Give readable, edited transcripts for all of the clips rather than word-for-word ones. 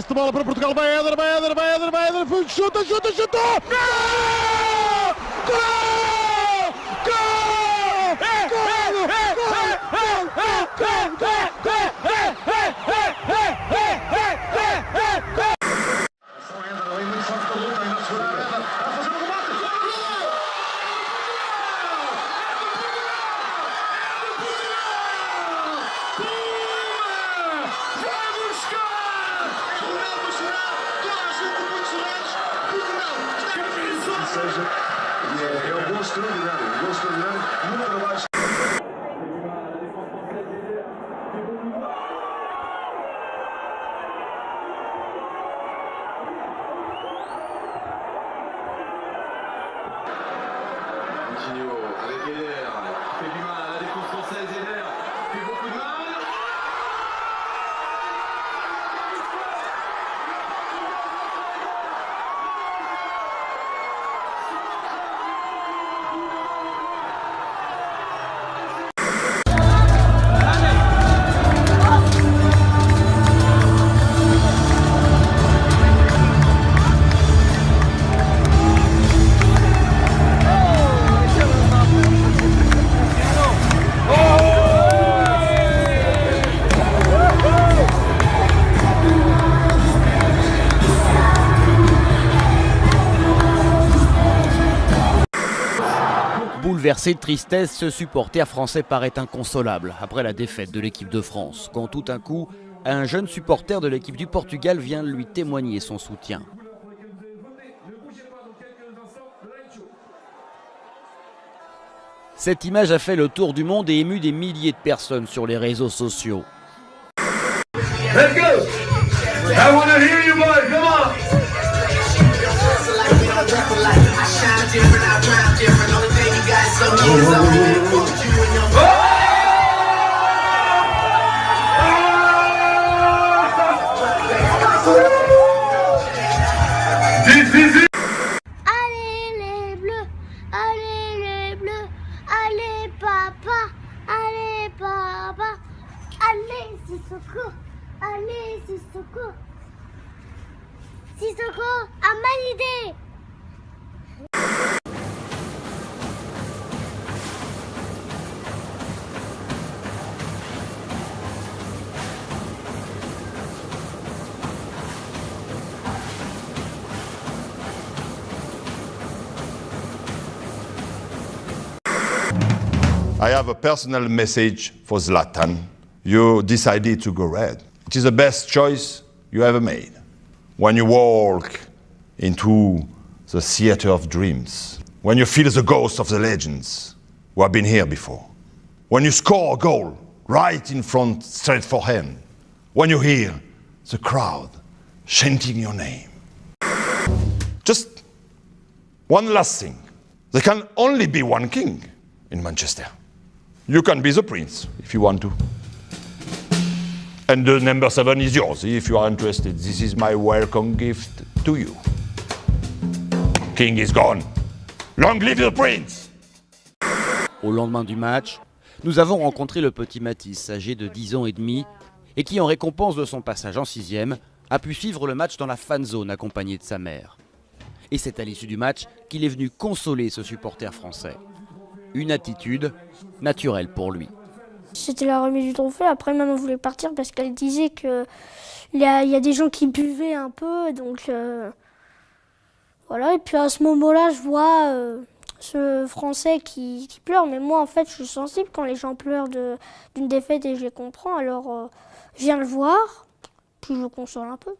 de bola para Portugal, vai Éder, vai Éder, vai Éder, vai Éder, chuta, chuta, chuta! Gol! Gol! Gol! Gol! É um gol extraordinário, muito trabalho. Coutinho avec Eder, qui fait du mal à la défense française, Eder fait beaucoup de mal. Bouleversé de tristesse, ce supporter français paraît inconsolable après la défaite de l'équipe de France, quand tout d'un coup, un jeune supporter de l'équipe du Portugal vient lui témoigner son soutien. Cette image a fait le tour du monde et ému des milliers de personnes sur les réseaux sociaux. Let's go! I want to hear you boys, come on! Allez les bleus, allez les bleus, allez papa, allez papa, allez Sissoko, allez Sissoko, Sissoko a validé. I have a personal message for Zlatan. You decided to go red. It is the best choice you ever made. When you walk into the theater of dreams, when you feel the ghost of the legends who have been here before, when you score a goal right in front, straight for him, when you hear the crowd chanting your name. Just one last thing. There can only be one king in Manchester. You can be the prince if you want to. And the number 7 is yours if you are interested. This is my welcome gift to you. King is gone. Long live the prince! Au lendemain du match, nous avons rencontré le petit Mathis, âgé de 10 ans et demi, et qui, en récompense de son passage en 6e, a pu suivre le match dans la fan zone accompagné de sa mère. Et c'est à l'issue du match qu'il est venu consoler ce supporter français. Une attitude naturelle pour lui. C'était la remise du trophée. Après, maman voulait partir parce qu'elle disait qu'il y a des gens qui buvaient un peu. Donc, voilà. Et puis à ce moment-là, je vois ce Français qui pleure. Mais moi, en fait, je suis sensible quand les gens pleurent d'une défaite et je les comprends. Alors, je viens le voir, puis je le console un peu.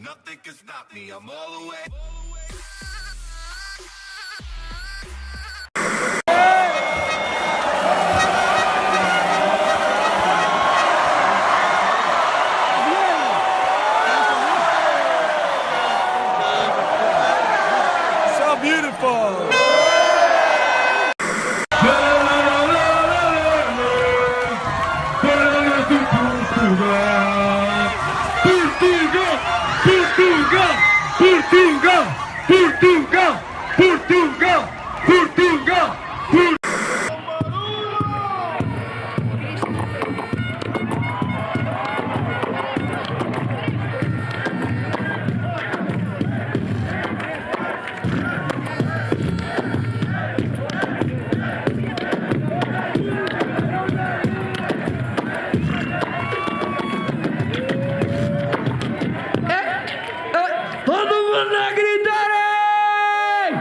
Nothing can stop me, I'm all the way. So beautiful. Portugal! Portugal! Portugal! Portugal! Todo mundo a gritarem!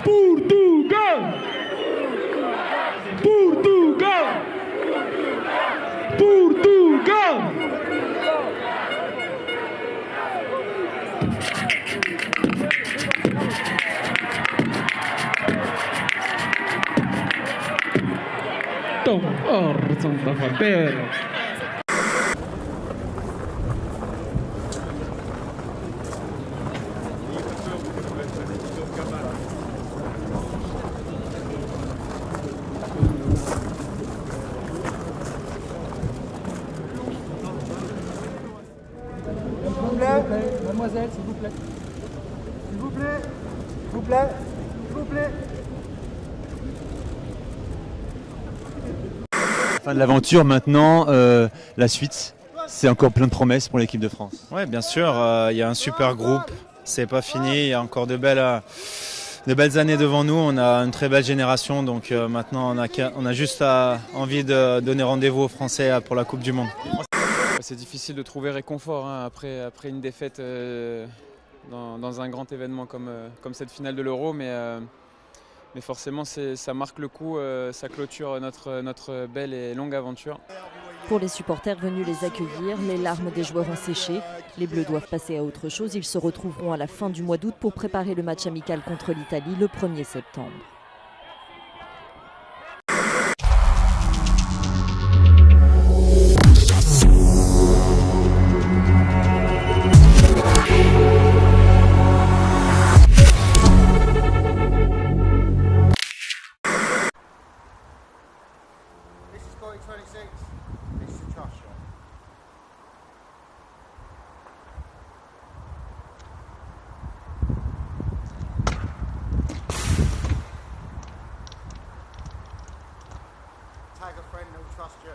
Portugal! Portugal! Portugal! Toma, razão da fabela. Mademoiselle, s'il vous plaît. S'il vous plaît. S'il vous plaît. S'il vous plaît. Fin de l'aventure maintenant, la suite, c'est encore plein de promesses pour l'équipe de France. Oui, bien sûr, il y a un super groupe, c'est pas fini, il y a encore de belles années devant nous, on a une très belle génération, donc maintenant on a juste envie de donner rendez-vous aux Français pour la Coupe du Monde. C'est difficile de trouver réconfort hein, après une défaite dans un grand événement comme cette finale de l'Euro, mais forcément ça marque le coup, ça clôture notre belle et longue aventure. Pour les supporters venus les accueillir, les larmes des joueurs ont séché. Les Bleus doivent passer à autre chose. Ils se retrouveront à la fin du mois d'août pour préparer le match amical contre l'Italie le 1er septembre. Tag a friend who trusts you.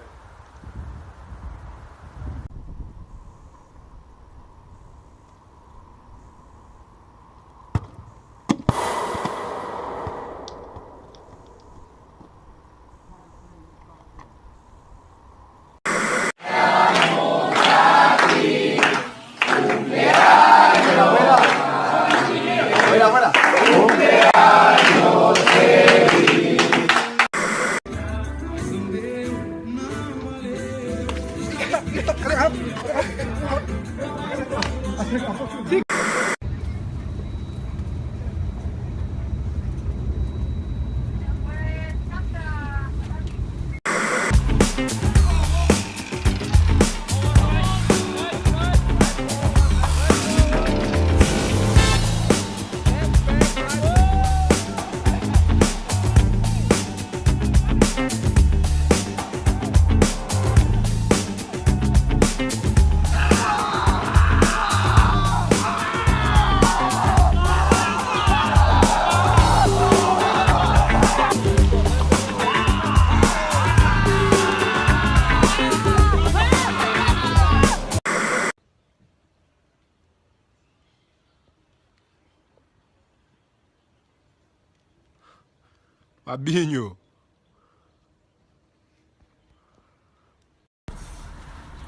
Fabinho.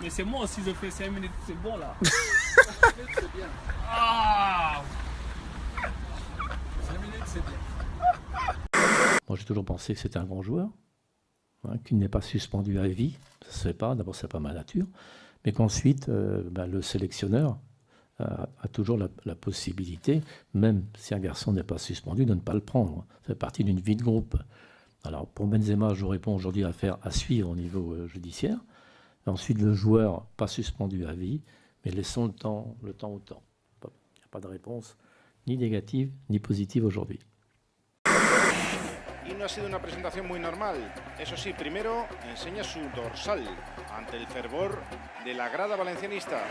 Mais c'est moi aussi, je fais 5 minutes, c'est bon là. 5 minutes, c'est bien. Ah 5 minutes, c'est bien. Moi, j'ai toujours pensé que c'était un grand joueur, hein, qu'il n'est pas suspendu à vie. Ça se fait pas, d'abord, c'est pas ma nature. Mais qu'ensuite, le sélectionneur a toujours la possibilité, même si un garçon n'est pas suspendu, de ne pas le prendre. Ça fait partie d'une vie de groupe. Alors, pour Benzema, je réponds aujourd'hui à suivre au niveau judiciaire. Et ensuite, le joueur, pas suspendu à vie, mais laissons le temps au temps. Il n'y a pas de réponse ni négative ni positive aujourd'hui. Il no ha sido una presentación muy normal. Eso sí, primero enseña su dorsal ante el fervor de la grada valencianista.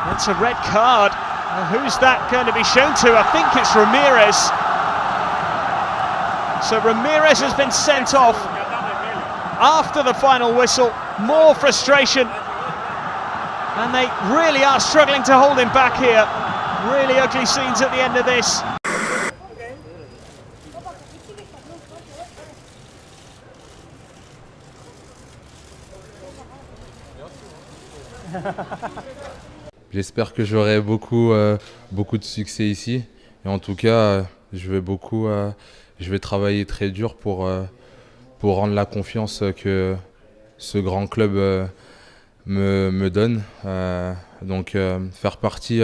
That's a red card. Who's that going to be shown to? I think it's Ramirez. So Ramirez has been sent off after the final whistle. More frustration. And they really are struggling to hold him back here. Really ugly scenes at the end of this. J'espère que j'aurai beaucoup de succès ici. Et en tout cas, je vais travailler très dur pour rendre la confiance que ce grand club me donne. Donc faire partie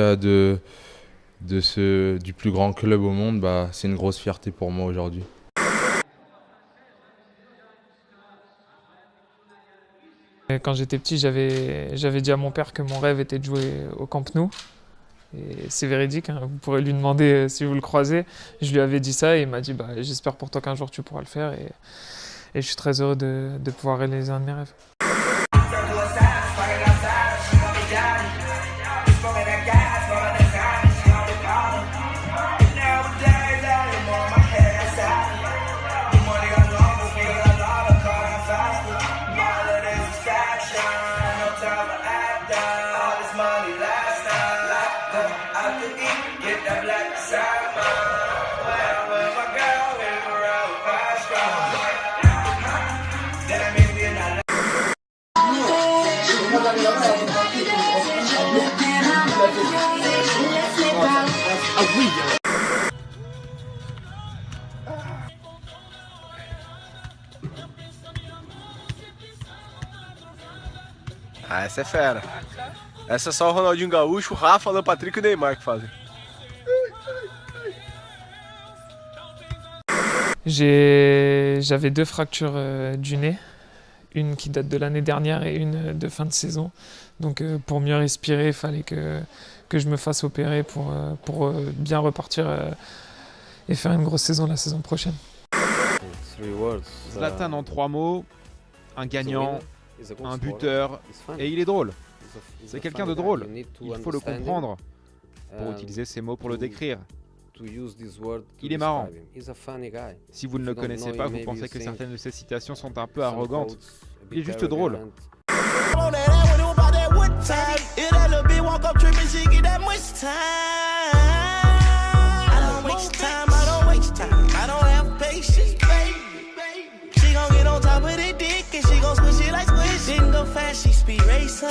du plus grand club au monde, c'est une grosse fierté pour moi aujourd'hui. Quand j'étais petit, j'avais dit à mon père que mon rêve était de jouer au Camp Nou. Et c'est véridique, hein, vous pourrez lui demander si vous le croisez. Je lui avais dit ça et il m'a dit j'espère pour toi qu'un jour tu pourras le faire. Et je suis très heureux de pouvoir réaliser un de mes rêves. Ah, essa é fera. Essa é só o Ronaldinho Gaúcho, o Rafa, o Patrick e o Neymar que fazem. J'avais 2 fractures du nez, une qui date de l'année dernière et une de fin de saison. Donc pour mieux respirer, il fallait que je me fasse opérer pour bien repartir et faire une grosse saison la saison prochaine. Zlatan en 3 mots, un gagnant, un buteur, et il est drôle. C'est quelqu'un de drôle, il faut le comprendre pour utiliser ces mots pour le décrire. Il est marrant. Si vous ne le connaissez pas, vous pensez que certaines de ses citations sont un peu arrogantes. Il est juste drôle. She gon' get on top of the dick and she gon' squish it like squish. Didn't go fast, she speed racing.